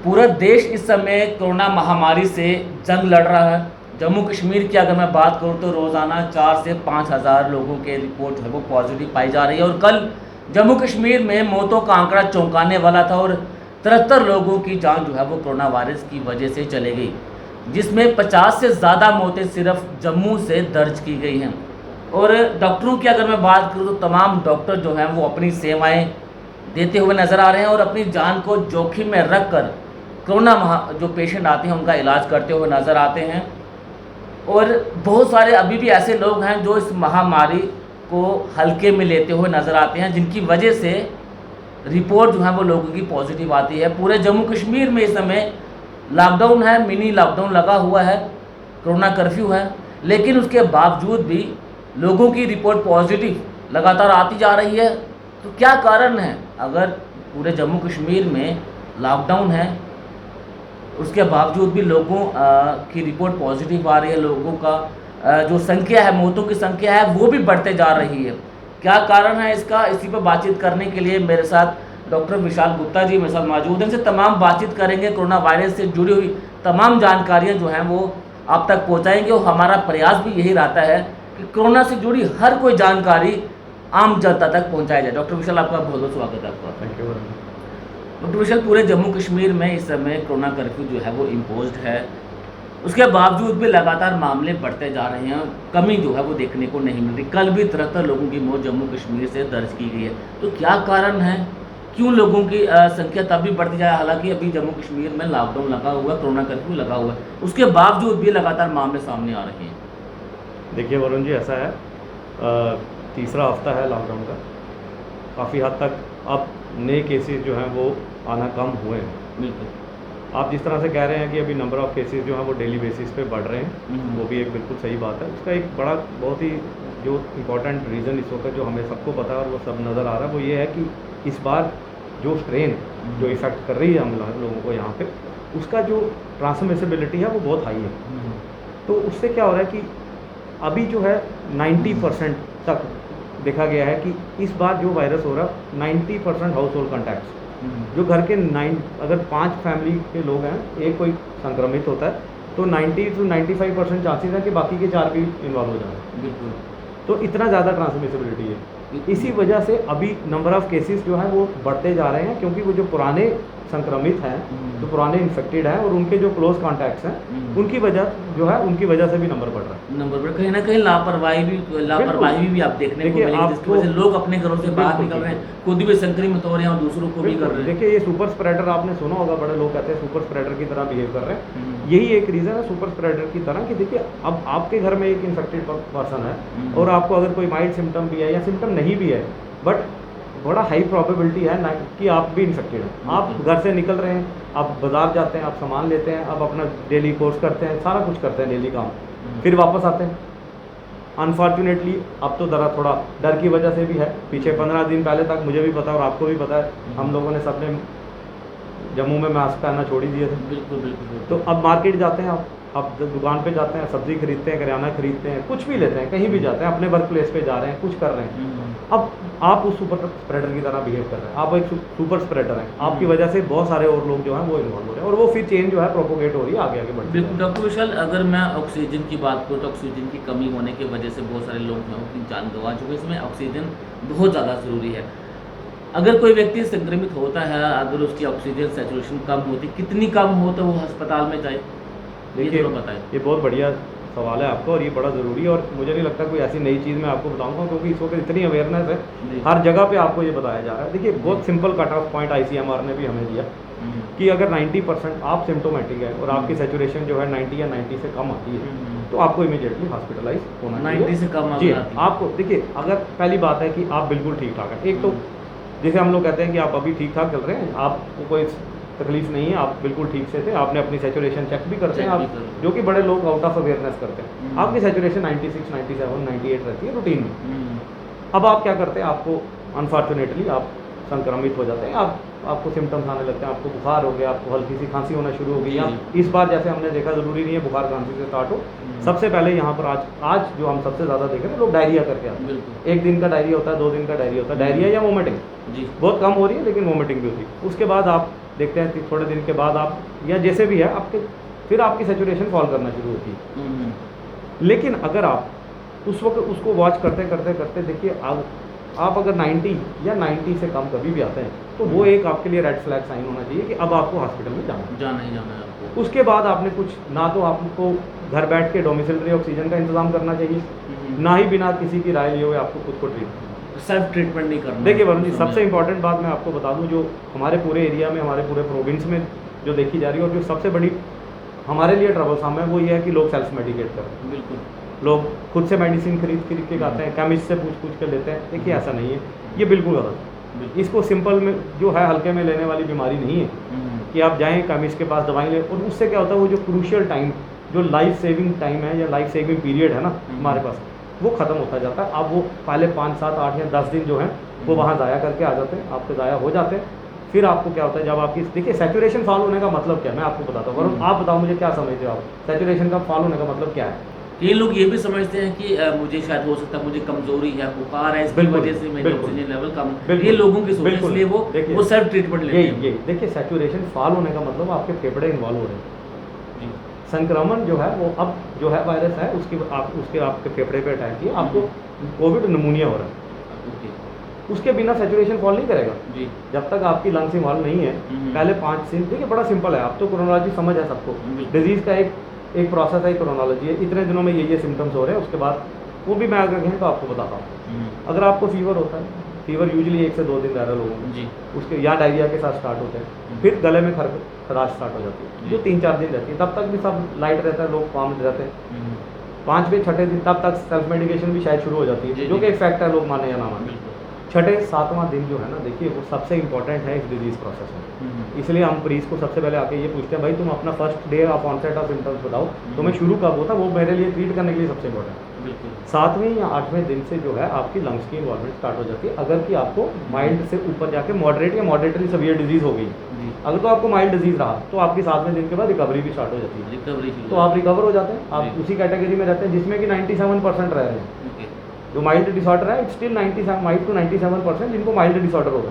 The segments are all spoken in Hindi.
पूरा देश इस समय कोरोना महामारी से जंग लड़ रहा है। जम्मू कश्मीर की अगर मैं बात करूं तो रोज़ाना 4 से 5 हज़ार लोगों के रिपोर्ट जो है वो पॉजिटिव पाई जा रही है और कल जम्मू कश्मीर में मौतों का आंकड़ा चौंकाने वाला था और 73 लोगों की जान जो है वो कोरोना वायरस की वजह से चली गई, जिसमें 50 से ज़्यादा मौतें सिर्फ जम्मू से दर्ज की गई हैं। और डॉक्टरों की अगर मैं बात करूं तो तमाम डॉक्टर जो हैं वो अपनी सेवाएं देते हुए नज़र आ रहे हैं और अपनी जान को जोखिम में रख कर कोरोना जो पेशेंट आते हैं उनका इलाज करते हुए नज़र आते हैं। और बहुत सारे अभी भी ऐसे लोग हैं जो इस महामारी को हल्के में लेते हुए नज़र आते हैं, जिनकी वजह से रिपोर्ट जो है वो लोगों की पॉजिटिव आती है। पूरे जम्मू कश्मीर में इस समय लॉकडाउन है, मिनी लॉकडाउन लगा हुआ है, कोरोना कर्फ्यू है, लेकिन उसके बावजूद भी लोगों की रिपोर्ट पॉजिटिव लगातार आती जा रही है। तो क्या कारण है? अगर पूरे जम्मू कश्मीर में लॉकडाउन है उसके बावजूद भी लोगों की रिपोर्ट पॉजिटिव आ रही है, लोगों का जो संख्या है, मौतों की संख्या है वो भी बढ़ते जा रही है। क्या कारण है इसका? इसी पर बातचीत करने के लिए मेरे साथ डॉक्टर विशाल गुप्ता जी मेरे साथ मौजूद हैं। इनसे तमाम बातचीत करेंगे, कोरोना वायरस से जुड़ी हुई तमाम जानकारियाँ जो हैं वो आप तक पहुँचाएँगे और हमारा प्रयास भी यही रहता है कि कोरोना से जुड़ी हर कोई जानकारी आम जनता तक पहुँचाया जाए। डॉक्टर विशाल, आपका बहुत बहुत स्वागत है। आपका थैंक यू। डॉक्टर विशाल, पूरे जम्मू कश्मीर में इस समय कोरोना कर्फ्यू जो है वो इम्पोज्ड है, उसके बावजूद भी लगातार मामले बढ़ते जा रहे हैं, कमी जो है वो देखने को नहीं मिल रही। कल भी 73 लोगों की मौत जम्मू कश्मीर से दर्ज की गई है। तो क्या कारण है, क्यों लोगों की संख्या तब भी बढ़ती जाए? हालांकि अभी जम्मू कश्मीर में लॉकडाउन लगा हुआ है, कोरोना कर्फ्यू लगा हुआ है, उसके बावजूद भी लगातार मामले सामने आ रहे हैं। देखिए वरुण जी, ऐसा है, तीसरा हफ्ता है लॉकडाउन का। काफ़ी हद तक अब नए केसेस जो हैं वो आना कम हुए हैं। बिल्कुल। आप जिस तरह से कह रहे हैं कि अभी नंबर ऑफ़ केसेस जो हैं वो डेली बेसिस पे बढ़ रहे हैं, वो भी एक बिल्कुल सही बात है। उसका एक बड़ा बहुत ही जो इम्पोर्टेंट रीज़न इस वक्त जो हमें सबको पता है और वो सब नज़र आ रहा है, वो ये है कि इस बार जो स्ट्रेन जो इफ़ेक्ट कर रही है हम लोगों को यहाँ पे, उसका जो ट्रांसमिसिबिलिटी है वो बहुत हाई है। तो उससे क्या हो रहा है कि अभी जो है 90% तक देखा गया है कि इस बार जो वायरस हो रहा है 90% हाउस होल्ड कॉन्टैक्ट्स, जो घर के अगर 5 फैमिली के लोग हैं, एक कोई संक्रमित होता है तो 90 to 95% चांसेस है कि बाकी के 4 भी इन्वॉल्व हो जाएंगे। बिल्कुल। तो इतना ज़्यादा ट्रांसमिसिबिलिटी है। इसी वजह से अभी नंबर ऑफ़ केसेस जो हैं वो बढ़ते जा रहे हैं, क्योंकि वो जो पुराने संक्रमित हैं, जो पुराने इन्फेक्टेड हैं और उनके जो क्लोज कॉन्टैक्ट्स हैं, उनकी वजह जो है उनकी वजह से भी नंबर बढ़ रहा है। नंबर पर कहीं ना कहीं लापरवाही भी आप देखने को मिलेगी, जिसकी वजह से लोग अपने घरों से बाहर निकल रहे हैं, खुद भी संक्रमित हो रहे हैं और दूसरों को भी कर रहे हैं। देखिए, ये सुपर स्प्रेडर आपने सुना होगा, बड़े लोग कहते हैं सुपर स्प्रेडर की तरह बिहेव कर रहे हैं। यही एक रीज़न है सुपर स्प्रेडर की तरह कि देखिए, अब आपके घर में एक इन्फेक्टेड पर्सन है और आपको अगर कोई माइल्ड सिम्टम भी है या सिम्टम नहीं भी है, बट बड़ा हाई प्रोबेबिलिटी है ना कि आप भी इन्फेक्टेड हैं। आप घर से निकल रहे हैं, आप बाज़ार जाते हैं, आप सामान लेते हैं, आप अपना डेली कोर्स करते हैं, सारा कुछ करते हैं डेली काम, फिर वापस आते हैं। अनफॉर्चुनेटली अब तो थोड़ा डर की वजह से भी है। पीछे 15 दिन पहले तक मुझे भी पता और आपको भी पता है, हम लोगों ने सबने जम्मू में मास्क पहनना छोड़ ही दिए थे। बिल्कुल। तो अब मार्केट जाते हैं, आप दुकान पे जाते हैं, सब्जी खरीदते हैं, किराना खरीदते हैं, कुछ भी लेते हैं, कहीं भी जाते हैं, अपने वर्क प्लेस पे जा रहे हैं, कुछ कर रहे हैं। अब आप उस सुपर स्प्रेडर की तरह बिहेव कर रहे हैं, आप एक सुपर स्प्रेडर हैं, आपकी वजह से बहुत सारे और लोग जो हैं वो इन्वॉल्व हो रहे हैं और वो फिर चेन जो है प्रोपोगेट हो रही है, आगे बढ़ रही है। बिल्कुल। डॉक्टर विशाल, अगर मैं ऑक्सीजन की बात करूँ तो ऑक्सीजन की कमी होने की वजह से बहुत सारे लोग जो हैं अपनी जान गंवा चुके हैं। इसमें ऑक्सीजन बहुत ज़्यादा ज़रूरी है। अगर कोई व्यक्ति संक्रमित होता है, अगर उसकी ऑक्सीजन सैचुरेशन कम होती, कितनी कम हो तो वो अस्पताल में जाए? देखिए, बताएं। ये बहुत बढ़िया सवाल है आपका और ये बड़ा ज़रूरी है और मुझे नहीं लगता कोई ऐसी नई चीज़ मैं आपको बताऊंगा, क्योंकि इस वक्त इतनी अवेयरनेस है, हर जगह पे आपको ये बताया जा रहा है। देखिए, बहुत simple cut off point ICMR ने भी हमें दिया कि अगर 90% आप सिम्टोमेटिक है और आपकी सैचुरेशन जो है 90 या 90 से कम आती है, तो आपको इमीडिएटली हॉस्पिटलाइज होना चाहिए। 90 से कम जी, आती है। आपको देखिए, अगर पहली बात है कि आप बिल्कुल ठीक ठाक हैं, एक तो जैसे हम लोग कहते हैं कि आप अभी ठीक ठाक चल रहे हैं, आपको कोई तकलीफ नहीं है, आप बिल्कुल ठीक से थे, आपने अपनी सैचुरेशन चेक भी करते हैं आप, जो कि बड़े लोग आउट ऑफ अवेयरनेस करते हैं। आपकी सैचुरेशन 96, 97, 98 रहती है रूटीन में। अब आप क्या करते हैं, आपको अनफॉर्चुनेटली आप संक्रमित हो जाते हैं, आपको सिम्टम्स आने लगते हैं, आपको बुखार हो गया, आपको हल्की सी खांसी होना शुरू हो गई। या इस बार जैसे हमने देखा, ज़रूरी नहीं है बुखार खांसी से स्टार्ट हो, सबसे पहले यहाँ पर आज जो हम सबसे ज़्यादा देख रहे हैं, लोग डायरिया करके आते हैं। एक दिन का डायरिया होता है, 2 दिन का डायरिया होता है, डायरिया या वोमिटिंग बहुत कम हो रही है, लेकिन वोमिटिंग भी होती है। उसके बाद आप देखते हैं थोड़े दिन के बाद आप या जैसे भी है आपके फिर आपकी सैचुरेशन फॉल करना शुरू होती है। लेकिन अगर आप उस वक्त उसको वॉच करते करते करते देखिए आप अगर 90 या 90 से कम कभी भी आते हैं तो वो एक आपके लिए रेड फ्लैग साइन होना चाहिए कि अब आपको हॉस्पिटल में जाना ही जाना है आपको। उसके बाद आपने कुछ ना तो आपको घर बैठ के डोमिसिलरी ऑक्सीजन का इंतजाम करना चाहिए, ना ही बिना किसी की राय लिए हुए आपको खुद को ट्रीट सेल्फ ट्रीटमेंट नहीं करना। देखिए वरुण जी, सबसे इंपॉर्टेंट बात मैं आपको बता दूं जो हमारे पूरे एरिया में, हमारे पूरे प्रोविंस में जो देखी जा रही है और जो सबसे बड़ी हमारे लिए ट्रबलसम है, वो ये है कि लोग सेल्फ मेडिकेट करें। बिल्कुल, लोग खुद से मेडिसिन खरीद के खाते हैं, केमिस्ट से पूछ के लेते हैं। देखिए ऐसा नहीं है, ये बिल्कुल गलत है। इसको सिंपल में जो है हल्के में लेने वाली बीमारी नहीं है कि आप जाएँ केमिस्ट के पास दवाई लें, और उससे क्या होता है वो जो क्रूशियल टाइम, जो लाइफ सेविंग टाइम है या लाइफ सेविंग पीरियड है ना हमारे पास, वो ख़त्म होता जाता है। अब वो पहले 5, 7, 8 या 10 दिन जो हैं वो वहाँ ज़ाया करके आ जाते हैं, आपके ज़ाया हो जाते हैं। फिर आपको क्या होता है जब आपकी देखिए सैचुरेशन फॉल होने का मतलब क्या है मैं आपको बताता हूँ। वरुण आप बताओ मुझे क्या समझते हो आप, सैचुरेशन का फॉल होने का मतलब क्या है? ये लोग ये भी समझते हैं कि मुझे शायद हो सकता है मुझे कमजोरी है, बुखार है, इसकी वजह से मेरी ऑक्सीजन लेवल कम। ये लोगों की सोच, इसलिए वो सेल्फ ट्रीटमेंट लेते हैं। ये देखिए सैचुरेशन फॉल होने का मतलब आपके फेफड़े इन्वॉल्व हो रहे हैं। संक्रमण जो है वो अब जो है वायरस है उसके आपके फेफड़े पे अटैक किया, आपको कोविड निमोनिया हो रहा है। उसके बिना सैचुरेशन फॉल नहीं करेगा जी, जब तक आपकी लंग्स इन्वॉल्व नहीं है। पहले 5 दिन देखिए बड़ा सिंपल है, आप तो क्रोनोलॉजी समझ है सबको, डिजीज़ का एक प्रोसेस है, क्रोनोलॉजी है। इतने दिनों में ये सिम्टम्स हो रहे हैं, उसके बाद वो भी मैं अगर कहें तो आपको बताता हूँ। अगर आपको फीवर होता है, फीवर यूजुअली 1 से 2 दिन रह रहा लोगों में जी, उसके या डायरिया के साथ स्टार्ट होते हैं, फिर गले में खराश स्टार्ट हो जाती है जो 3-4 दिन रहती है, तब तक भी सब लाइट रहता है, लोग काम रहते हैं। 5वें 6ठे दिन तब तक सेल्फ मेडिकेशन भी शायद शुरू हो जाती है, जो कि एक फैक्ट है, लोग माने या ना माने। 6ठे 7वां दिन जो है ना, देखिए वो सबसे इंपॉर्टेंट है इस डिजीज़ प्रोसेस में। इसलिए हम मरीज को सबसे पहले आके ये पूछते हैं भाई तुम अपना first day of onset of symptoms बताओ, तुम्हें शुरू कब होता, वो मेरे लिए ट्रीट करने के लिए सबसे इंपॉर्टेंट है। 7वें या 8वें दिन से जो है आपकी लंग्स की इन्वॉल्वमेंट स्टार्ट हो जाती है। अगर कि आपको माइल्ड से ऊपर जाके मॉडरेट या मॉडरेटली सीवियर डिजीज़ हो गई, अगर तो आपको माइल्ड डिजीज़ रहा तो आपकी 7वें दिन के बाद रिकवरी भी स्टार्ट हो जाती है, तो आप रिकवर हो जाते हैं, आप उसी कैटेगरी में रहते हैं जिसमें कि 97% रह रहे हैं। जो माइल्ड डिसऑर्डर है इट्स स्टिल 95 to 97% जिनको माइल्ड डिसऑर्डर होगा,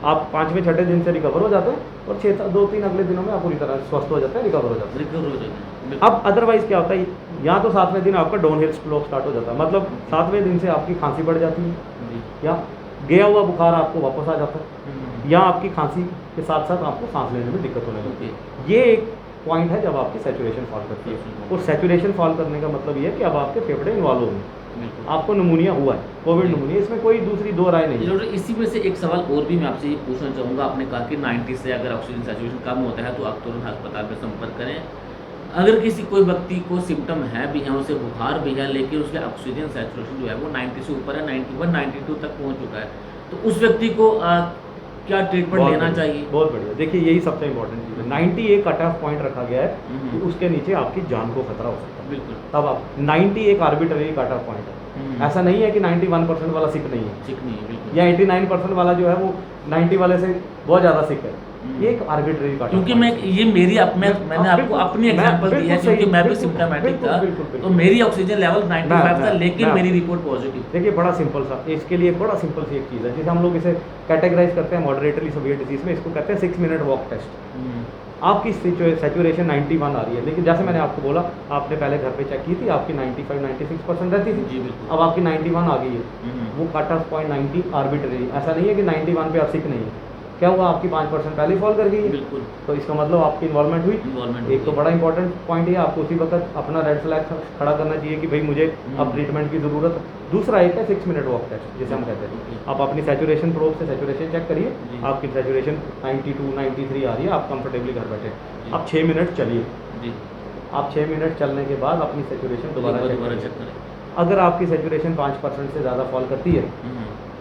आप 5वें 6ठे दिन से रिकवर हो जाते हैं और 2-3 अगले दिनों में आप पूरी तरह स्वस्थ हो जाते हैं, रिकवर हो जाते हैं। अब अदरवाइज क्या होता है, या तो 7वें दिन आपका डाउन हिल स्लोप स्टार्ट हो जाता है, मतलब 7वें दिन से आपकी खांसी बढ़ जाती है, या गया हुआ बुखार आपको वापस आ जाता है, या आपकी खांसी के साथ साथ आपको सांस लेने में दिक्कत होने लगती है। ये एक पॉइंट है जब आपकी सैचुरेशन फॉल करती है, और सैचुरेशन फॉल करने का मतलब ये है कि अब आपके फेफड़े इन्वॉल्व हो गए, आपको निमोनिया हुआ है, कोविड निमोनिया, इसमें कोई दूसरी दो राय नहीं है। इसी में से एक सवाल और भी मैं आपसे ये पूछना चाहूँगा, आपने कहा कि 90 से अगर ऑक्सीजन सैचुरेशन कम होता है तो आप तुरंत अस्पताल में संपर्क करें। अगर किसी कोई व्यक्ति को सिम्टम है भी हैं, उसे बुखार भी है, लेकिन उसके ऑक्सीजन सैचुरेशन जो है वो 90 से ऊपर है, 91, 92 तक पहुँच चुका है, तो उस व्यक्ति को क्या ट्रीटमेंट लेना चाहिए? बहुत बढ़िया, देखिए यही सबसे इंपॉर्टेंट चीज़ है। 90 एक कट ऑफ पॉइंट रखा गया है कि उसके नीचे आपकी जान को खतरा हो सकता है, बिल्कुल। तब आप 90 एक आर्बिट्ररी कट ऑफ पॉइंट है, ऐसा नहीं है कि 91% वाला सिक नहीं है, बिल्कुल, या 89% वाला जो है वो 90 वाले से बहुत ज़्यादा सिक है, ये एक आर्बिट्ररी कट। क्योंकि मैंने आपको अपनी एग्जांपल दी है, क्योंकि मैं भी सिम्टोमेटिक था, तो मेरी ऑक्सीजन लेवल 95 था, लेकिन मेरी रिपोर्ट पॉजिटिव। देखिए बड़ा सिंपल सा, इसके लिए बड़ा सिंपल सी एक चीज़ है जिसे हम लोग इसे कैटेगराइज करते हैं मॉडरेटली सीवियर डिजीज में, इसको कहते हैं 6 मिनट वॉक टेस्ट। आपकी सैचुरेशन 91 आ रही है, लेकिन जैसे मैंने आपको बोला आपने पहले घर पे चेक की थी, आपकी 95-96% रहती थी जी, बिल्कुल। अब आपकी 91 आ गई है, वो कट ऑफ पॉइंट 90 आर्बिट्ररी, ऐसा नहीं है कि 91 पे आप सिक नहीं है। क्या हुआ, आपकी 5% पहले फॉल कर गई, बिल्कुल, तो इसका मतलब आपकी इन्वॉल्वमेंट हुई। एक तो बड़ा इंपॉर्टेंट पॉइंट है, आपको उसी वक्त अपना रेड फ्लैग खड़ा करना चाहिए कि भाई मुझे अब ट्रीटमेंट की ज़रूरत है। दूसरा एक है 6 मिनट वॉक टेस्ट जिसे हम कहते हैं, आप अपनी सैचुरेशन प्रोब से सैचुरेशन चेक करिए, आपकी सैचुरेशन 92, 93 आ रही है, आप कंफर्टेबली घर बैठे, आप 6 मिनट चलिए जी, आप 6 मिनट चलने के बाद अपनी सैचुरेशन दोबारा चेक करें। अगर आपकी सैचुरेशन 5% से ज़्यादा फॉल करती है,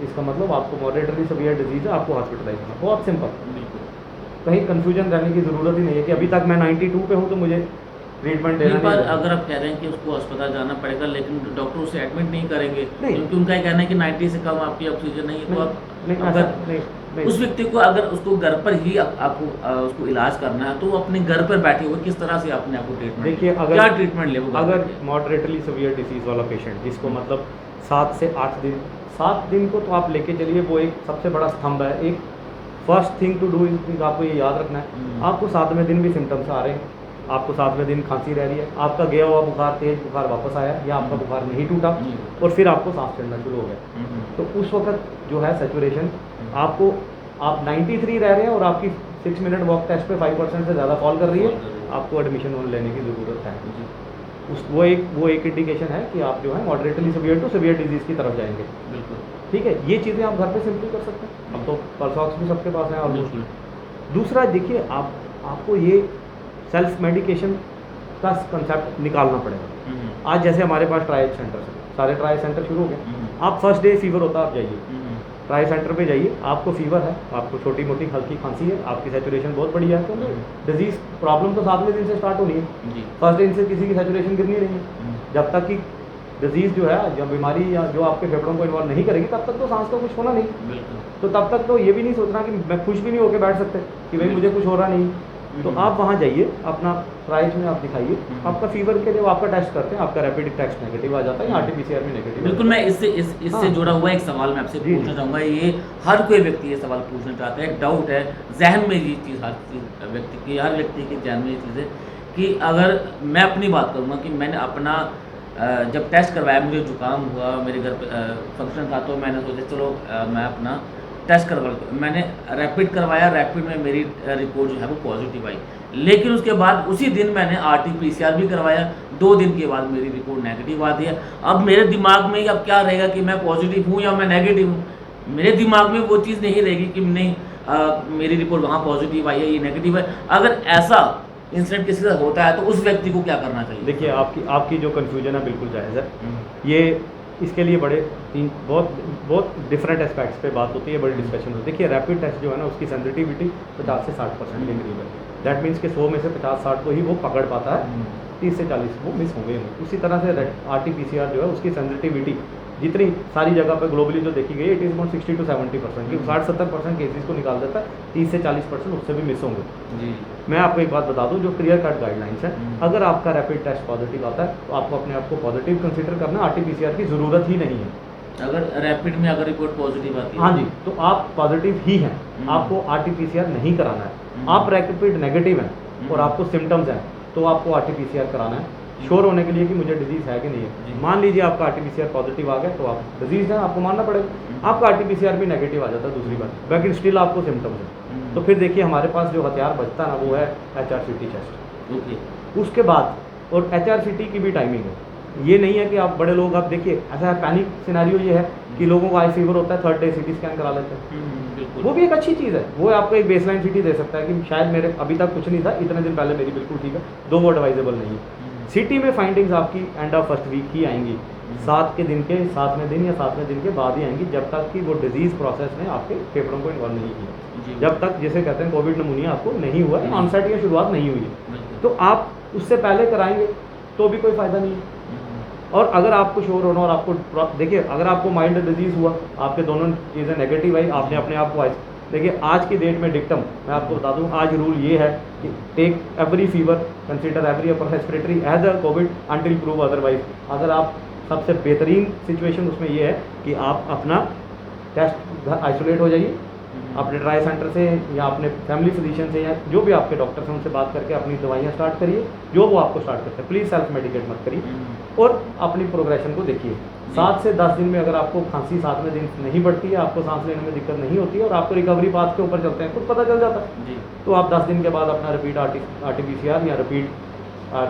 इसका मतलब आपको मॉडरेटली सीवियर डिजीज़ है, आपको हॉस्पिटलाइज होना। बहुत सिंपल, बिल्कुल, कहीं कन्फ्यूजन रहने की ज़रूरत ही नहीं है कि अभी तक मैं 92 पे हूँ तो मुझे ट्रीटमेंट देना नहीं। अगर आप कह रहे हैं कि उसको अस्पताल जाना पड़ेगा, लेकिन डॉक्टर उसे एडमिट नहीं करेंगे, क्योंकि उनका कहना है कि 90 से कम आपकी ऑक्सीजन नहीं है, तो आप उस व्यक्ति को अगर उसको घर पर ही आपको उसको इलाज करना है, तो वो अपने घर पर बैठे हुए किस तरह से अपने आपको ट्रीटमेंट, देखिए क्या ट्रीटमेंट ले, अगर मॉडरेटली सीवियर डिजीज़ वाला पेशेंट जिसको मतलब 7 से 8 दिन, 7 दिन को तो आप लेके चलिए, वो एक सबसे बड़ा स्तंभ है, एक first thing to do is आपको ये याद रखना है, आपको 7वें दिन भी सिम्टम्स आ रहे हैं, आपको 7वें दिन खांसी रह रही है, आपका गया हुआ बुखार तेज बुखार वापस आया या आपका बुखार नहीं टूटा और फिर आपको सांस चढ़ना शुरू हो गया, तो उस वक्त जो है सेचुरेशन आपको, आप 93 रह रहे हैं और आपकी 6 मिनट वॉक टेस्ट पे 5% से ज़्यादा फॉल कर रही है, आपको एडमिशन लेने की ज़रूरत है। वो एक इंडिकेशन है कि आप जो है moderately severe to severe disease की तरफ जाएंगे। बिल्कुल ठीक है, ये चीज़ें आप घर पे सिंपली कर सकते हैं। अब तो पल्स ऑक्स भी सबके पास है ऑलमोस्ट। दूसरा देखिए, आपको ये सेल्फ मेडिकेशन का कंसेप्ट निकालना पड़ेगा। आज जैसे हमारे पास ट्रायल सेंटर है, सारे ट्रायल सेंटर शुरू हो गए, आप फर्स्ट डे फीवर होता है आप जाइए ट्रायल सेंटर पे जाइए, आपको फीवर है, आपको छोटी मोटी हल्की खांसी है, आपकी सेचुरेशन बहुत बढ़िया है, तो डिजीज़ प्रॉब्लम तो 7वें दिन से स्टार्ट होनी है। फर्स्ट दिन से किसी की सेचुरेशन गिरनी नहीं है, जब तक कि डिजीज़ जो है या बीमारी या जो आपके फेफड़ों को इन्वॉल्व नहीं करेगी तब तक तो सांस का कुछ होना नहीं। तो तब तक तो ये भी नहीं सोचना कि मैं खुश भी नहीं होकर बैठ सकते कि भाई मुझे कुछ हो रहा नहीं। तो आप वहाँ जाइए, अपना ट्रायल्स में आप दिखाइए, आपका फीवर के जब आपका टेस्ट करते हैं आपका रैपिड टेस्ट नेगेटिव आ जाता है या RT-PCR में नेगेटिव। बिल्कुल, मैं इससे जुड़ा हुआ एक सवाल मैं आपसे पूछना चाहूँगा। ये हर कोई व्यक्ति ये सवाल पूछना चाहता है, एक डाउट है जहन में, ये चीज़ हर व्यक्ति के जहन में ये चीज़ है कि अगर मैं अपनी बात करूँगा कि मैंने अपना जब टेस्ट करवाया, मुझे जुकाम हुआ, मेरे घर पे फंक्शन था, तो मैंने सोचा चलो मैं अपना टेस्ट करवा लेता हूँ। मैंने रैपिड करवाया, रैपिड में मेरी रिपोर्ट जो है वो पॉजिटिव आई, लेकिन उसके बाद उसी दिन मैंने RT-PCR भी करवाया, 2 दिन के बाद मेरी रिपोर्ट नेगेटिव आती है। अब मेरे दिमाग में अब क्या रहेगा कि मैं पॉजिटिव हूँ या मैं नेगेटिव हूँ? मेरे दिमाग में वो चीज़ नहीं रहेगी कि नहीं मेरी रिपोर्ट वहाँ पॉजिटिव आई है, ये नेगेटिव है। अगर ऐसा इंसिडेंट किसी से होता है तो उस व्यक्ति को क्या करना चाहिए? देखिए, आपकी जो कन्फ्यूजन है बिल्कुल जायज़ है। ये इसके लिए बहुत डिफरेंट एस्पेक्ट्स पे बात होती है, बड़ी डिस्कशन होती है। देखिए, रैपिड टेस्ट जो है ना उसकी सेंसिटिविटी 50 से 60% के करीब है। दैट मीन्स कि 100 में से 50-60 को ही वो पकड़ पाता है, 30 से 40 वो मिस होंगे नहीं। उसी तरह से RT-PCR जो है उसकी सेंसिटिविटी जितनी सारी जगह पे ग्लोबली जो देखी गई है, इट इज़ अबाउट 60 to 70% कि 60-70% केसेस को निकाल देता है, 30 से 40% उससे भी मिस होंगे। जी, मैं आपको एक बात बता दूं, जो क्लियर कट गाइडलाइंस है, अगर आपका रैपिड टेस्ट पॉजिटिव आता है तो आपको अपने आप को पॉजिटिव कंसीडर करना, RT-PCR की ज़रूरत ही नहीं है। अगर रैपिड में अगर रिपोर्ट पॉजिटिव आती है, हाँ जी, तो आप पॉजिटिव ही हैं, आपको RT-PCR नहीं कराना है। आप रैपिड नेगेटिव हैं और आपको सिम्टम्स हैं तो आपको RT-PCR कराना है, श्योर होने के लिए कि मुझे डिजीज़ है कि नहीं है। मान लीजिए आपका RT-PCR पॉजिटिव आ गया तो आप डिजीज़ है, आपको मानना पड़ेगा। आपका RT-PCR भी नेगेटिव आ जाता है दूसरी बार, लेकिन स्टिल आपको सिम्टम्स है, तो फिर देखिए हमारे पास जो हथियार बचता है ना वो है HRCT टेस्ट। ओके, उसके बाद और HRCT की भी टाइमिंग है, ये नहीं है कि आप बड़े लोग, आप देखिए ऐसा पैनिक सिनेरियो ये है कि लोगों को आई फीवर होता है, 3rd डे CT स्कैन करा लेते हैं। वो भी एक अच्छी चीज़ है, वो आपको एक बेसलाइन CT दे सकता है कि शायद मेरे अभी तक कुछ नहीं था, इतने दिन पहले मेरी बिल्कुल ठीक है, दो वो एडवाइजेबल नहीं है। CT में फाइंडिंग्स आपकी एंड ऑफ फर्स्ट वीक ही आएंगी, 7वें दिन या 7वें दिन के बाद ही आएंगी, जब तक कि वो डिजीज़ प्रोसेस ने आपके फेफड़ों को इन्वॉल्व नहीं किया, जब तक जैसे कहते हैं कोविड नमूनिया आपको नहीं हुआ है, ऑनसेट या शुरुआत नहीं हुई है, तो आप उससे पहले कराएंगे तो भी कोई फ़ायदा नहीं है। और अगर आपको श्योर होना और आपको देखिए, अगर आपको माइल्ड डिजीज़ हुआ, आपके दोनों चीज़ें नेगेटिव आई, आपने अपने आप को देखिए आज की डेट में डिक्टम मैं आपको बता दूं, आज रूल ये है कि take every fever, consider every upper respiratory as a COVID until prove otherwise. अगर आप सबसे बेहतरीन सिचुएशन उसमें ये है कि आप अपना टेस्ट आइसोलेट हो जाइए, अपने ट्राई सेंटर से या अपने फैमिली फिजिशियन से या जो भी आपके डॉक्टर हैं उनसे बात करके अपनी दवाइयाँ स्टार्ट करिए, जो वो आपको स्टार्ट करते हैं। प्लीज़ सेल्फ मेडिकेट मत करिए और अपनी प्रोग्रेशन को देखिए। 7 से 10 दिन में अगर आपको खांसी 7वें दिन नहीं बढ़ती है, आपको सांस लेने में दिक्कत नहीं होती है और आपको रिकवरी पाथ के ऊपर चलते हैं, कुछ पता चल जाता है, तो आप 10 दिन के बाद अपना रिपीट RT-PCR या रिपीट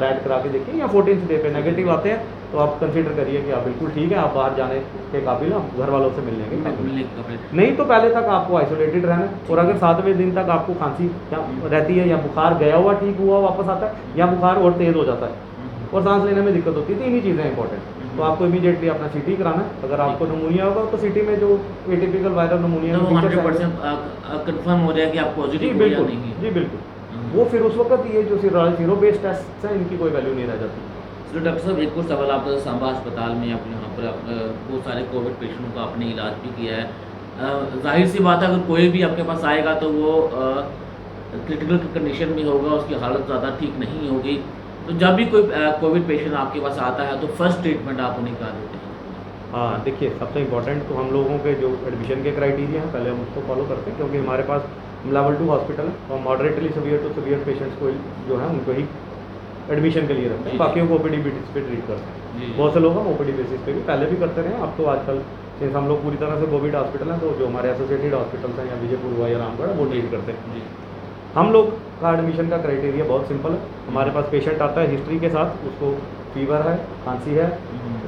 डाइट करा के देखिए, या 14th डे पे नेगेटिव आते हैं तो आप कंसीडर करिए कि आप बिल्कुल ठीक है, आप बाहर जाने के काबिल हैं, आप घर वालों से मिलने के काबिल। नहीं तो पहले तक आपको आइसोलेटेड रहना है। और अगर 7वें दिन तक आपको खांसी रहती है या बुखार गया हुआ ठीक हुआ वापस आता है या बुखार और तेज़ हो जाता है और सांस लेने में दिक्कत होती है, तीन ही चीज़ें इंपॉर्टेंट, तो आपको इमीडिएटली अपना CT कराना है। अगर आपको नमूनिया होगा तो CT में जो एटिपिकल वायरल नमूनिया 100% कंफर्म हो जाए कि आप पॉजिटिव हो या नहीं है। जी बिल्कुल, वो फिर उस वक्त ये जो सीरो बेस्ड टेस्ट हैं इनकी कोई वैल्यू नहीं रह जाती। चलो डॉक्टर साहब, एक और सवाल, आपका सांबा अस्पताल में अपने यहाँ पर बहुत सारे कोविड पेशेंटों का आपने इलाज भी किया है। जाहिर सी बात है अगर कोई भी आपके पास आएगा तो वो क्रिटिकल कंडीशन में होगा, उसकी हालत ज़्यादा ठीक नहीं होगी, तो जब भी कोई कोविड पेशेंट आपके पास आता है तो फर्स्ट ट्रीटमेंट आप उन्हें क्या देते हैं? हाँ देखिए, सबसे इम्पोर्टेंट तो हम लोगों के जो एडमिशन के क्राइटेरिया हैं पहले हम उसको फॉलो करते हैं, क्योंकि हमारे पास लेवल 2 हॉस्पिटल है, तो हम moderately severe to severe patients को जो है उनको ही एडमिशन के लिए रखते हैं, बाकियों को ओपीडी बेसिस पे ट्रीट करते हैं। बहुत से लोग हम ओपीडी बेसिस पे भी पहले भी करते रहे, अब तो आजकल सिंस हम लोग पूरी तरह से कोविड हॉस्पिटल हैं, तो जो हमारे एसोसिएटेड हॉस्पिटल्स हैं या विजयपुर हुआ या रामगढ़ वो ट्रीट करते हैं। हम लोग का एडमिशन का क्राइटेरिया बहुत सिंपल है। हमारे पास पेशेंट आता है हिस्ट्री के साथ, उसको फीवर है, खांसी है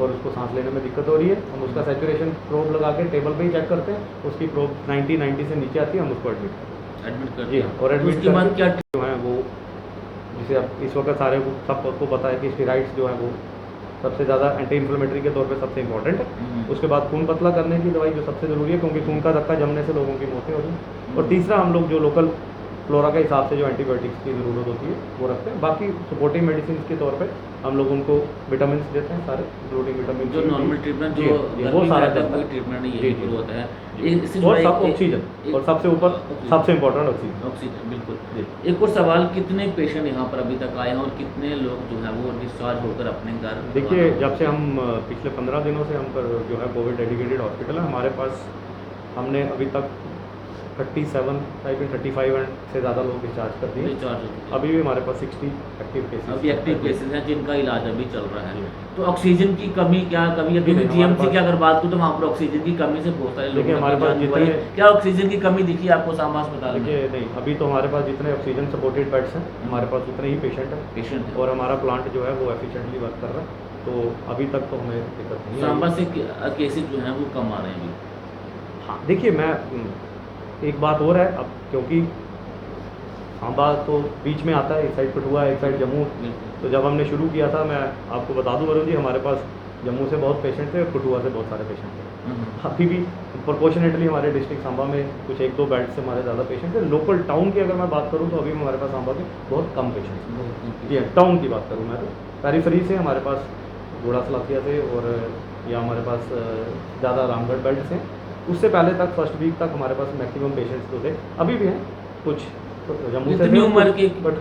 और उसको सांस लेने में दिक्कत हो रही है, हम उसका सैचुरेशन प्रोब लगा के टेबल पे ही चेक करते हैं, उसकी प्रोब 90 से नीचे आती है, हम उसको एडमिट करते हैं। और एडमिट उसके बाद क्या जो है वो, जिसे अब इस वक्त सारे को सबको पता है कि स्टेरॉइड्स जो है वो सबसे ज़्यादा एंटी इन्फ्लेमेटरी के तौर पे सबसे इंपॉर्टेंट है। उसके बाद खून पतला करने की दवाई जो सबसे ज़रूरी है, क्योंकि खून का धक्का जमने से लोगों की मौतें हो रही हैं। और तीसरा, हम लोग जो लोकल फ्लोरा के हिसाब से जो एंटीबायोटिक्स की ज़रूरत होती है वो रखते हैं। बाकी सपोर्टिव मेडिसिन के तौर पे हम लोग उनको विटामिन देते हैं सारे, इंक्लूडिंग विटामिन जो नॉर्मल ट्रीटमेंट जो वो सारा कोई ट्रीटमेंट नहीं है, ये होता है। और सब ऑक्सीजन, और सबसे ऊपर सबसे इम्पोर्टेंट ऑक्सीजन। बिल्कुल। एक और सवाल, कितने पेशेंट यहाँ पर अभी तक आए हैं और कितने लोग जो है वो डिस्चार्ज होकर अपने घर? देखिए, जब से हम पिछले 15 दिनों से हम पर जो है कोविड डेडिकेटेड हॉस्पिटल है हमारे पास, हमने अभी तक 35 से ज़्यादा लोग डिस्चार्ज कर दिए। अभी भी हमारे पास 60 एक्टिव केसेस, अभी एक्टिव केसेस हैं जिनका इलाज अभी चल रहा है। तो ऑक्सीजन की कमी क्या कभी, क्योंकि जीएमसी की अगर बात करूँ तो वहाँ पर ऑक्सीजन की कमी से बहुत सारे लोग हमारे पास जितने, क्या ऑक्सीजन की कमी दिखी आपको सांबा अस्पताल में? देखिए नहीं, अभी तो हमारे पास जितने ऑक्सीजन सपोर्टेड बेड्स हैं हमारे पास उतने ही पेशेंट हैं और हमारा प्लांट जो है वो एफिशिएंटली वर्क कर रहा है, तो अभी तक तो हमें दिक्कत नहीं है। सांबा से केसेस जो हैं वो कम आ रहे हैं अभी? हाँ देखिए, मैं एक बात और है अब, क्योंकि सांबा तो बीच में आता है, एक साइड कठुआ एक साइड जम्मू, तो जब हमने शुरू किया था, मैं आपको बता दूं वरुण जी, हमारे पास जम्मू से बहुत पेशेंट थे और कठुआ से बहुत सारे पेशेंट थे। अभी भी प्रोपोर्शनेटली हमारे डिस्ट्रिक्ट सांबा में कुछ 1-2 बेड से हमारे ज़्यादा पेशेंट थे। लोकल टाउन की अगर मैं बात करूँ तो अभी हमारे पास सांबा के बहुत कम पेशेंट हैं। ये टाउन की बात करूँ मैं, तो पेरीफेरी से हमारे पास घोड़ा सलाखिया से और या हमारे पास ज़्यादा रामगढ़ बेड्स हैं। उससे पहले तक फर्स्ट वीक तक हमारे पास मैक्सिमम पेशेंट्स तो थे, अभी भी हैं कुछ जम्मू से।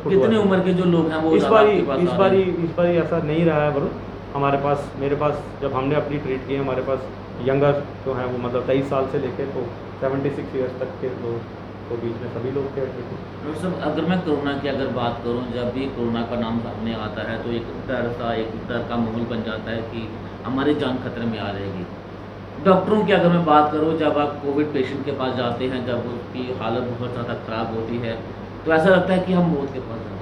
कितनी उम्र के जो लोग हैं वो इस बारी ऐसा नहीं रहा है वरुण। हमारे पास, मेरे पास जब हमने अपनी ट्रीट की, हमारे पास यंगर जो हैं वो मतलब 23 साल से लेकर तो 76 ईयर्स तक के लोग, तो बीच में सभी लोग थे। डॉक्टर साहब, अगर मैं कोरोना की अगर बात करूं, जब भी कोरोना का नाम सामने आता है तो एक डर का माहौल बन जाता है कि हमारी जान खतरे में आ जाएगी। डॉक्टरों की अगर मैं बात करूं, जब आप कोविड पेशेंट के पास जाते हैं, जब उसकी हालत बहुत ज़्यादा ख़राब होती है तो ऐसा लगता है कि हम मौत के पास जाएँ।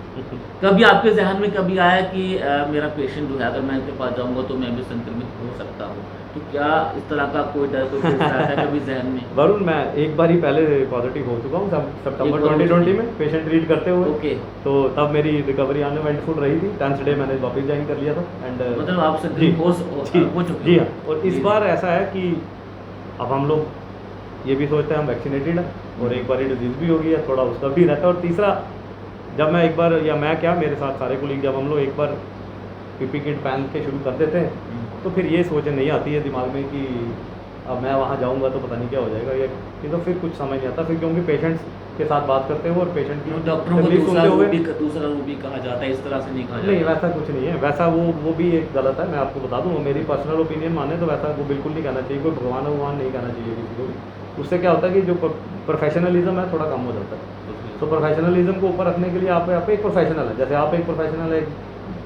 कभी आपके जहन में कभी आया कि मेरा पेशेंट जो है अगर मैं इसके पास जाऊंगा तो मैं भी संक्रमित हो सकता हूँ? तो क्या इस तरह का कोई डर, कोई आता है कभी जहन में? वरुण, मैं एक बार ही पहले पॉजिटिव हो चुका हूँ सितंबर 2020 में पेशेंट ट्रीट करते हुए। ओके। तो तब मेरी रिकवरी अनइवेंटफुल रही थी। 10th डे मैंने वापस ज्वाइन कर लिया था एंड मतलब आप संक्रमित हो चुके? जी हाँ। और इस बार ऐसा है कि अब हम लोग ये भी सोचते हैं हम वैक्सीनेटेड हैं और एक बार ये डिजीज़ भी हो गई है, थोड़ा उसका भी रहता है। और तीसरा, जब मैं एक बार, या मैं क्या, मेरे साथ सारे कोलीग, जब हम लोग एक बार पीपी किट पहन के शुरू कर देते हैं तो फिर ये सोच नहीं आती है दिमाग में कि अब मैं वहाँ जाऊँगा तो पता नहीं क्या हो जाएगा, ये तो फिर कुछ समझ नहीं आता फिर, क्योंकि पेशेंट्स के साथ बात करते हो और पेशेंट की डॉक्टरों को दूसरा रूप भी कहा जाता है, इस तरह से नहीं कहा जाता। नहीं, वैसा कुछ नहीं है, वैसा वो भी एक गलत है। मैं आपको बता दूँ, मेरी पर्सनल ओपिनियन माने तो वैसा वो बिल्कुल नहीं कहना चाहिए, कोई भगवान नहीं कहना चाहिए किसी को भी। उससे क्या होता है कि जो प्रोफेशनलिज्म है थोड़ा कम हो जाता है। तो प्रोफेशनलिज्म को ऊपर रखने के लिए आप एक प्रोफेशनल है, जैसे आप एक प्रोफेशनल है,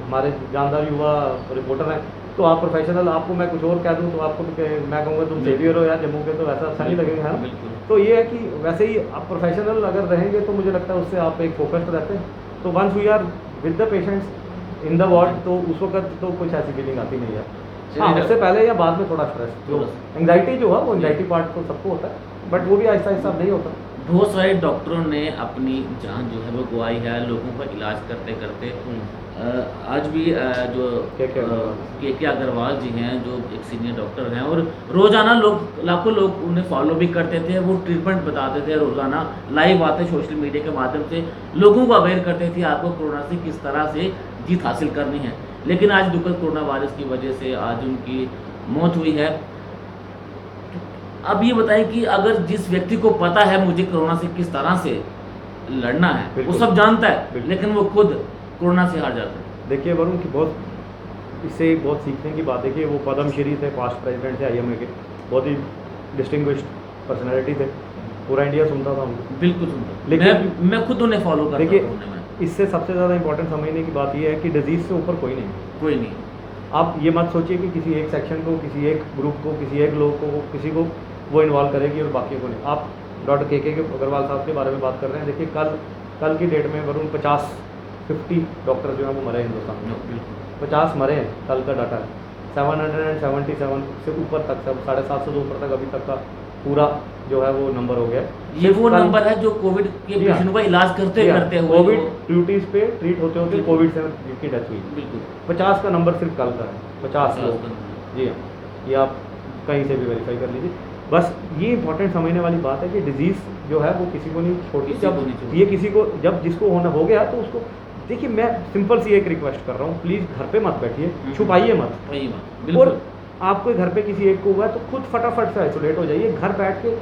हमारे जानदार युवा रिपोर्टर हैं, तो आप प्रोफेशनल, आपको मैं कुछ और कह दूँ तो आपको मैं कहूँगा तुम सेवियर हो यार जम्मू के, तो वैसा अच्छा नहीं लगेगा, है ना? तो ये है कि वैसे ही आप प्रोफेशनल अगर रहेंगे तो मुझे लगता है उससे आप एक फोकस्ड रहते हैं। तो once we are with the patients in the ward, तो उस वक्त तो कुछ ऐसी फीलिंग आती नहीं है। हाँ, उससे पहले या बाद में थोड़ा स्ट्रेस, जो एंग्जाइटी जो है वो एंग्जाइटी पार्ट तो सबको होता है, बट वो भी आहिस्ता आहिस्ता नहीं होता। बहुत सारे डॉक्टरों ने अपनी जान जो है वो गंवाई है लोगों का इलाज करते करते। आज भी जो के अग्रवाल जी हैं, जो एक सीनियर डॉक्टर हैं, और रोज़ाना लाखों लोग उन्हें फॉलो भी करते थे, वो ट्रीटमेंट बताते थे, रोज़ाना लाइव आते सोशल मीडिया के माध्यम से लोगों को अवेयर करते थे आपको कोरोना से किस तरह से जीत हासिल करनी है। लेकिन आज दुखद कोरोना वायरस की वजह से आज उनकी मौत हुई है। अब ये बताएं कि अगर जिस व्यक्ति को पता है मुझे कोरोना से किस तरह से लड़ना है, वो सब जानता है, लेकिन वो खुद कोरोना से हार जाता है। देखिए वरुण, की बहुत इससे एक बहुत सीखने की बात है कि वो पद्मश्री थे, पास्ट प्रेसिडेंट थे IMA के, बहुत ही डिस्टिंग्विश्ड पर्सनैलिटी थे, पूरा इंडिया सुनता था उनको। बिल्कुल सुनता, लेकिन मैं खुद उन्हें फॉलो करता देखिए, हूँ उन्हें मैं। इससे सबसे ज़्यादा इंपॉर्टेंट समझने की बात यह है कि डिजीज़ से ऊपर कोई नहीं है। कोई नहीं। आप ये मत सोचिए कि किसी एक सेक्शन को, किसी एक ग्रुप को, किसी एक लोग को, किसी को वो इन्वॉल्व करेगी और बाकी को नहीं। आप डॉक्टर के अग्रवाल साहब के बारे में बात कर रहे हैं, देखिए कल की डेट में वरुण 50 डॉक्टर जो हैं वो मरे हिंदुस्तान में, 50 मरे हैं, कल का डाटा है। 777 से ऊपर तक, 750 से ऊपर तक अभी तक का पूरा जो है वो नंबर हो गया। ये वो नंबर है जो कोविड के पेशेंटों का इलाज करते हुए कोविड ड्यूटीज पे ट्रीट होते होते कोविड से जिनकी डेथ हुई। बिल्कुल 50 का नंबर सिर्फ कल का है, 50 लोग। जी हाँ, ये आप कहीं से भी वेरीफाई कर लीजिए। बस ये इंपॉर्टेंट समझने वाली बात है कि डिजीज़ जो है वो किसी को नहीं छोड़ती। जब ये किसी को, जब जिसको होना हो गया तो उसको, देखिए मैं सिंपल सी एक रिक्वेस्ट कर रहा हूँ, प्लीज़ घर पे मत बैठिए, छुपाइए मत। और आपको घर पे किसी एक को हुआ है तो खुद फटाफट से आइसोलेट हो जाइए। घर बैठ के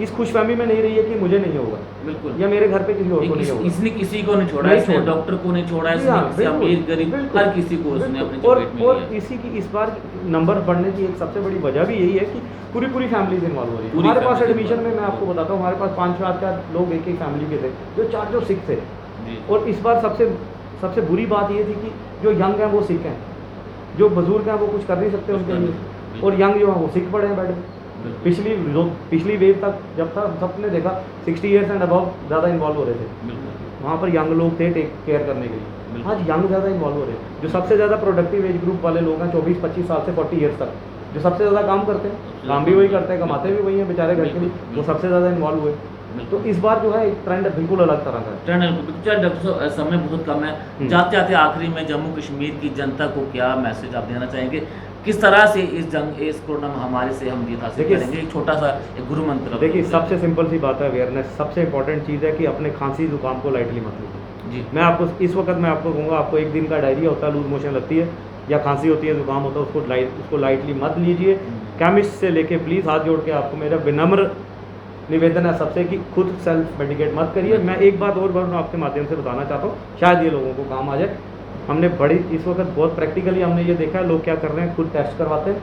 इस खुशफहमी में नहीं रही है कि मुझे नहीं होगा, बिल्कुल, या मेरे घर पे किसी और को नहीं होगा। इसने किसी को नहीं छोड़ा, इसने डॉक्टर को नहीं छोड़ा, इसने किसी अमीर गरीब हर किसी को उसने अपनी चपेट में लिया। और इसी की इस बार नंबर बढ़ने की एक सबसे बड़ी वजह भी यही है कि पूरी फैमिलीज इन्वॉल्व हो रही है। हमारे पास एडमिशन में, मैं आपको बताता हूँ, हमारे पास 5-4 लोग एक ही फैमिली के थे, जो 4 सिख थे। और इस बार सबसे बुरी बात ये थी कि जो यंग हैं वो सिख हैं, जो बुजुर्ग हैं वो कुछ कर नहीं सकते उनके लिए, और यंग जो है वो सिख पड़े हैं बेड में। पिछली वेव तक जब था, सबने देखा 60 ईयर्स एंड अबव ज़्यादा इन्वॉल्व हो रहे थे, वहाँ पर यंग लोग थे टेक केयर करने के लिए। आज यंग ज़्यादा इन्वॉल्व हो रहे हैं। जो सबसे ज़्यादा प्रोडक्टिव एज ग्रुप वाले लोग हैं 24-25 साल से 40 ईयर्स तक, जो सबसे ज़्यादा काम करते हैं, काम भी वही करते हैं, कमाते भी वही हैं बेचारे घर के लिए, वो सबसे ज़्यादा इन्वॉल्व हुए। तो इस बार जो है एक ट्रेंड बिल्कुल अलग तरह का है। डॉक्टर समय बहुत कम है, जाते जाते आखिरी में जम्मू कश्मीर की जनता को क्या मैसेज आप देना चाहेंगे? किस तरह से इस कोरोना महामारी से हम जीत हासिल करेंगे? एक छोटा सा एक गुरु मंत्र। देखिए, सबसे सिंपल सी बात है अवेयरनेस। सबसे इंपॉर्टेंट चीज़ है कि अपने खांसी जुकाम को लाइटली मत लीजिए। जी, मैं आपको इस वक्त मैं आपको कहूँगा, आपको एक दिन का डायरिया होता है, लूज मोशन लगती है या खांसी होती है, जुकाम होता है, उसको लाइटली मत लीजिए। केमिस्ट से लेके प्लीज़ हाथ जोड़ के आपको मेरा विनम्र निवेदन है सबसे कि खुद सेल्फ मेडिकेट मत करिए। मैं एक बात और आपके माध्यम से बताना चाहता हूँ, शायद ये लोगों को काम आ जाए। हमने इस वक्त बहुत प्रैक्टिकली हमने ये देखा है, लोग क्या कर रहे हैं, खुद टेस्ट करवाते हैं,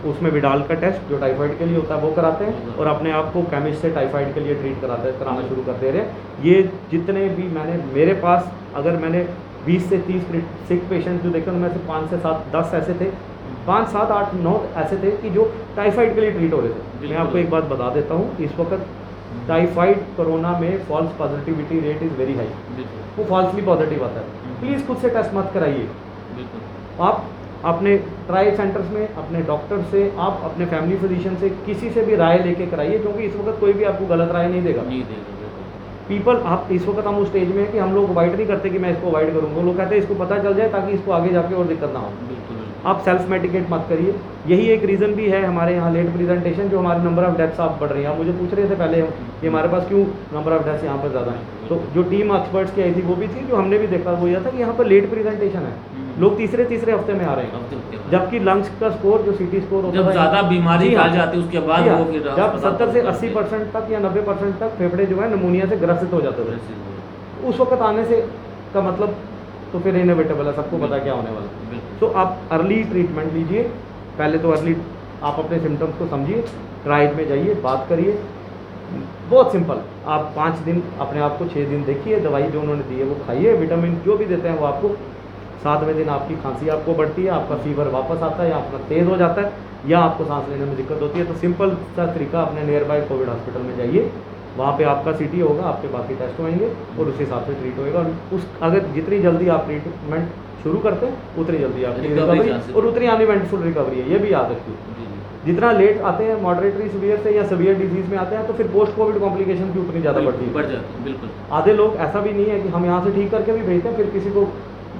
उसमें विडाल का टेस्ट जो टाइफाइड के लिए होता है वो कराते हैं, और अपने आप को केमिस्ट से टाइफाइड के लिए ट्रीट कराना शुरू कर दे रहे हैं। ये जितने भी मेरे पास, अगर मैंने 20 से 30 सिक पेशेंट जो देखे, उनमें से 5 से 7, 10 ऐसे थे, 5, 7, 8, 9 ऐसे थे कि जो टाइफाइड के लिए ट्रीट हो रहे थे। मैं आपको एक बात बता देता हूँ, इस वक्त टाइफाइड कोरोना में false positivity rate is very high, वो फॉल्सली पॉजिटिव आता है। प्लीज़ खुद से टेस्ट मत कराइए। आप अपने ट्रायल सेंटर्स में, अपने डॉक्टर से, आप अपने फैमिली फिजिशियन से, किसी से भी राय लेके कराइए, क्योंकि इस वक्त कोई भी आपको गलत राय नहीं देगा। पीपल, आप इस वक्त हम उस स्टेज में है कि हम लोग अवॉइड नहीं करते कि मैं इसको अवॉइड करूँगा, लोग कहते हैं इसको पता चल जाए ताकि इसको आगे जाके और दिक्कत ना हो। आप सेल्फ मेडिकेट मत करिए। यही एक रीज़न भी है हमारे यहाँ लेट प्रेजेंटेशन, जो हमारे नंबर ऑफ डेथ्स आप बढ़ रही हैं। आप मुझे पूछ रहे थे पहले कि हमारे पास क्यों नंबर ऑफ डेथ्स यहाँ पर ज़्यादा हैं, तो जो टीम एक्सपर्ट्स की आई थी वो भी थी, जो हमने भी देखा वो यह था कि यहाँ पर लेट प्रेजेंटेशन है, लोग तीसरे हफ्ते में आ रहे हैं, जबकि लंग्स का स्कोर जो CT स्कोर होता है, जब ज़्यादा बीमारी आ जाती है उसके बाद वो फिर जब 70 से 80% तक या 90% तक फेफड़े जो है निमोनिया से ग्रसित हो जाते थे, उस वक्त आने से का मतलब तो फिर इनएविटेबल है, सबको पता क्या होने वाला। तो आप अर्ली ट्रीटमेंट लीजिए। पहले तो अर्ली आप अपने सिम्टम्स को समझिए, ट्रायल में जाइए, बात करिए, बहुत सिंपल। आप 5 दिन अपने आप को 6 दिन देखिए, दवाई जो उन्होंने दी है वो खाइए, विटामिन जो भी देते हैं वो आपको। 7वें दिन आपकी खांसी आपको बढ़ती है, आपका फीवर वापस आता है या अपना तेज़ हो जाता है, या आपको सांस लेने में दिक्कत होती है, तो सिंपल सा तरीका, अपने नियर बाय कोविड हॉस्पिटल में जाइए, वहाँ पे आपका CT होगा, आपके बाकी टेस्ट होंगे और उस हिसाब से ट्रीट होएगा। और अगर जितनी जल्दी आप ट्रीटमेंट शुरू करते हैं उतनी जल्दी आपकी रिकवरी और उतनी अनइवेंटफुल रिकवरी है, ये भी याद रखिए। जितना लेट आते हैं मॉडरेटरी सीवियर से या सीवियर डिजीज़ में आते हैं, तो फिर पोस्ट कोविड कॉम्प्लिकेशन की उतनी ज़्यादा बढ़ती है। बिल्कुल, आधे लोग ऐसा भी नहीं है कि हम यहाँ से ठीक करके भी भेजते हैं, फिर किसी को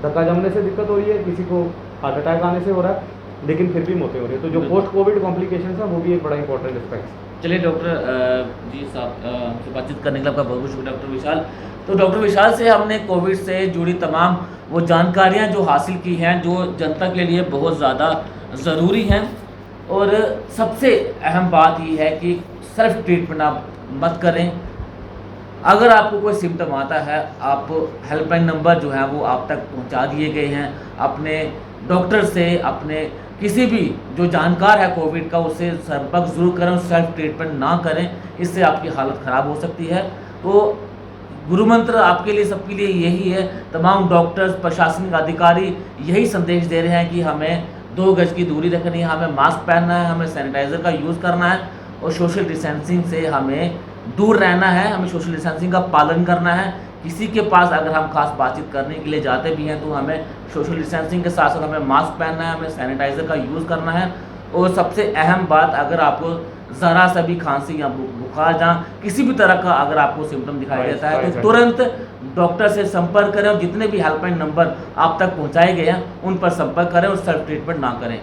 धक्का जमने से दिक्कत हो रही है, किसी को हार्ट अटैक आने से हो रहा है, लेकिन फिर भी मौतें हो रही है। तो जो पोस्ट कोविड कॉम्प्लिकेशन है वो भी एक बड़ा इंपॉर्टेंट एस्पेक्ट है। चलिए डॉक्टर जी साहब से बातचीत करने के लिए आपका बहुत बहुत शुक्रिया डॉक्टर विशाल। तो डॉक्टर विशाल से हमने कोविड से जुड़ी तमाम वो जानकारियां जो हासिल की हैं, जो जनता के लिए बहुत ज़्यादा ज़रूरी हैं, और सबसे अहम बात ये है कि सेल्फ ट्रीटमेंट आप मत करें। अगर आपको कोई सिम्टम आता है, आप हेल्पलाइन नंबर जो है वो आप तक पहुंचा दिए गए हैं, अपने डॉक्टर से, अपने किसी भी जो जानकार है कोविड का, उससे संपर्क ज़रूर करें, सेल्फ ट्रीटमेंट ना करें, इससे आपकी हालत ख़राब हो सकती है। तो गुरु मंत्र आपके लिए, सबके लिए यही है। तमाम डॉक्टर्स, प्रशासनिक अधिकारी यही संदेश दे रहे हैं कि हमें 2 गज की दूरी रखनी है, हमें मास्क पहनना है, हमें सैनिटाइज़र का यूज़ करना है और सोशल डिस्टेंसिंग से हमें दूर रहना है, हमें सोशल डिस्टेंसिंग का पालन करना है। किसी के पास अगर हम खास बातचीत करने के लिए जाते भी हैं तो हमें सोशल डिस्टेंसिंग के साथ साथ हमें मास्क पहनना है, हमें सैनिटाइज़र का यूज़ करना है। और सबसे अहम बात, अगर आपको ज़रा सा भी खांसी या बुखार या किसी भी तरह का अगर आपको सिम्टम दिखाई देता है तो तुरंत डॉक्टर से संपर्क करें और जितने भी हेल्पलाइन नंबर आप तक पहुंचाए गए हैं उन पर संपर्क करें और सेल्फ ट्रीटमेंट ना करें।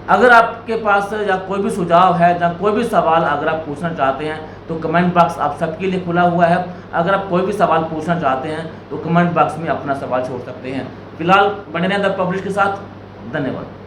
अगर आपके पास या कोई भी सुझाव है या कोई भी सवाल अगर आप पूछना चाहते हैं तो कमेंट बॉक्स आप सबके लिए खुला हुआ है। अगर आप कोई भी सवाल पूछना चाहते हैं तो कमेंट बॉक्स में अपना सवाल छोड़ सकते हैं। फिलहाल बने रहें द पब्लिश के साथ। धन्यवाद।